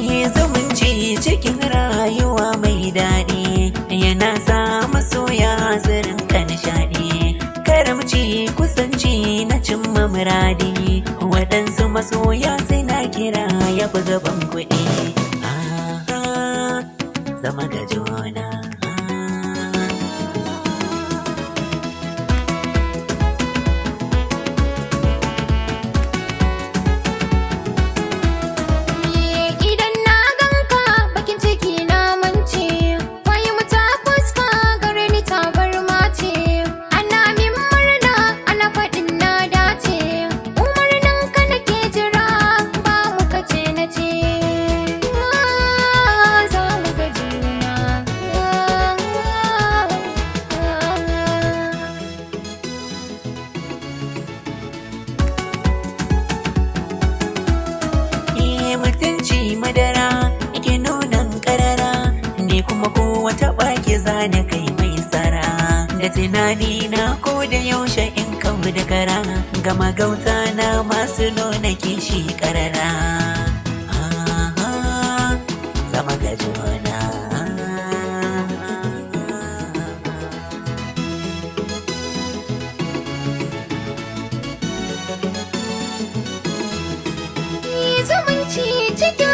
zumunci cikin rayuwa mai daɗi yana sa masoya zirin ka nishaɗi. Karamci kusanci na cimma muradi, waɗansu masoya suna kira ya fi gaban kuɗi. Zama ga juna. Mutunci madara yake nunan karara, ne kuma ko wata baki zana kai mai tsara. Da tunani na ko da yaushe in kawo da kara, gama gauta na masu nuna kishi karara. Zama ga juna. Zumunci cikin